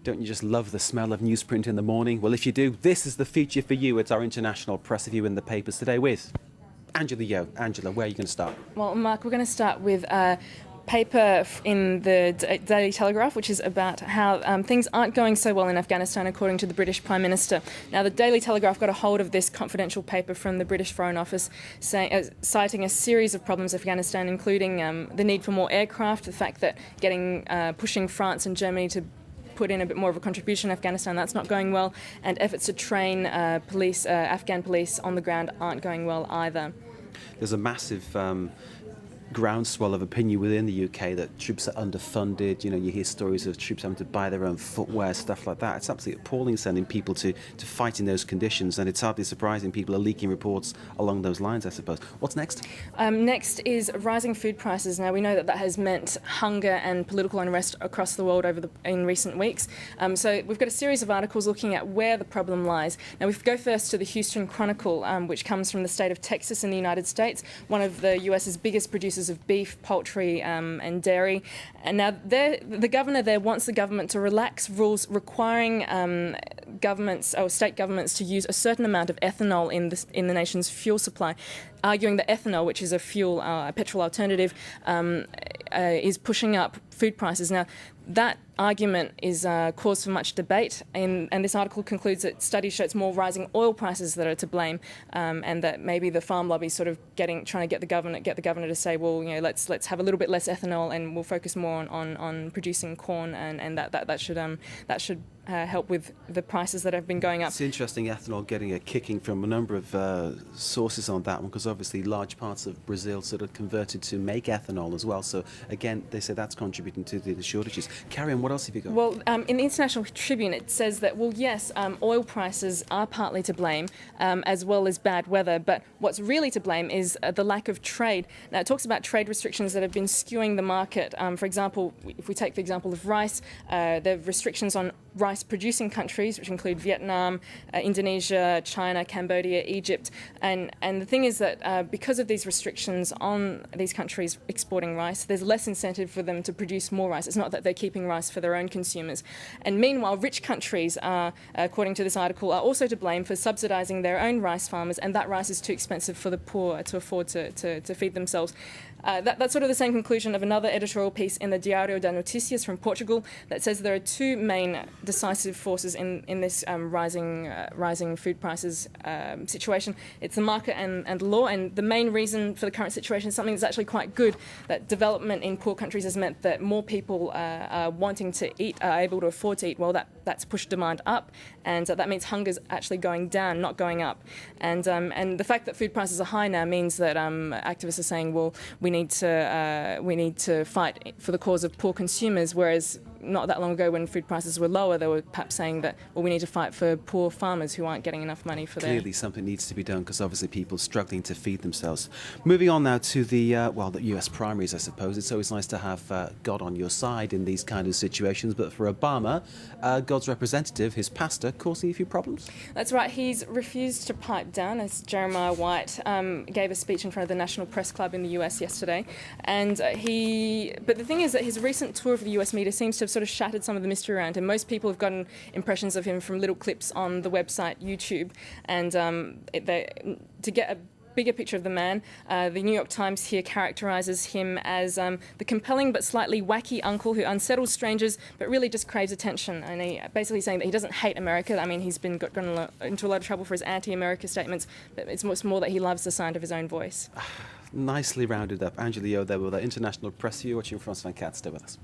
Don't you just love the smell of newsprint in the morning? Well, if you do, this is the feature for you. It's our international press review in the papers today with Angela Yeo. Angela, where are you going to start? Well, Mark, we're going to start with a paper in the Daily Telegraph, which is about how things aren't going so well in Afghanistan, according to the British Prime Minister. Now, the Daily Telegraph got a hold of this confidential paper from the British Foreign Office, citing a series of problems in Afghanistan, including the need for more aircraft, the fact that pushing France and Germany to put in a bit more of a contribution in Afghanistan, that's not going well, and efforts to train Afghan police on the ground aren't going well either. There's a massive groundswell of opinion within the UK that troops are underfunded. You know, you hear stories of troops having to buy their own footwear, stuff like that. It's absolutely appalling sending people to fight in those conditions, and it's hardly surprising people are leaking reports along those lines, I suppose. What's next? Next is rising food prices. Now, we know that has meant hunger and political unrest across the world in recent weeks. So we've got a series of articles looking at where the problem lies. Now, we go first to the Houston Chronicle, which comes from the state of Texas in the United States, one of the US's biggest producers of beef, poultry and dairy. And now the governor there wants the government to relax rules requiring state governments to use a certain amount of ethanol in the nation's fuel supply, arguing that ethanol, which is a petrol alternative, is pushing up food prices. Now, that argument is cause for much debate, and this article concludes that studies show it's more rising oil prices that are to blame, and that maybe the farm lobby is sort of trying to get the governor to say, well, you know, let's have a little bit less ethanol and we'll focus more on producing corn, and that should help with the prices that have been going up. It's interesting, ethanol getting a kicking from a number of sources on that one, because obviously large parts of Brazil sort of converted to make ethanol as well. So again, they say that's contributing to the shortages. Carry on, what else have you got? Well, in the International Tribune it says that, well, yes, oil prices are partly to blame, as well as bad weather, but what's really to blame is the lack of trade. Now, it talks about trade restrictions that have been skewing the market. For example, if we take the example of rice, there are restrictions on rice-producing countries, which include Vietnam, Indonesia, China, Cambodia, Egypt. And the thing is that because of these restrictions on these countries exporting rice, there's less incentive for them to produce more rice. It's not that they're keeping rice for their own consumers. And meanwhile, rich countries, according to this article, are also to blame for subsidising their own rice farmers, and that rice is too expensive for the poor to afford to feed themselves. That's sort of the same conclusion of another editorial piece in the Diário da Notícias from Portugal that says there are two main decisive forces in this rising food prices situation. It's the market and law, and the main reason for the current situation is something that's actually quite good, that development in poor countries has meant that more people are wanting to eat, are able to afford to eat. Well, that's pushed demand up, and that means hunger's actually going down, not going up. And the fact that food prices are high now means that activists are saying, well, we need to fight for the cause of poor consumers, whereas not that long ago when food prices were lower, they were perhaps saying that, well, we need to fight for poor farmers who aren't getting enough money for Clearly something needs to be done, because obviously people struggling to feed themselves. Moving on now to the US primaries, I suppose. It's always nice to have God on your side in these kind of situations, but for Obama, God's representative, his pastor, causing a few problems? That's right. He's refused to pipe down, as Jeremiah White gave a speech in front of the National Press Club in the US yesterday. And but the thing is that his recent tour of the US media seems to have sort of shattered some of the mystery around him. Most people have gotten impressions of him from little clips on the website YouTube, and to get a bigger picture of the man, the New York Times here characterises him as the compelling but slightly wacky uncle who unsettles strangers but really just craves attention. And he basically saying that he doesn't hate America. I mean, he's been gotten into a lot of trouble for his anti-America statements, but it's much more that he loves the sound of his own voice. Nicely rounded up. Angela Yeo there with our international press view, watching France 24. Stay with us.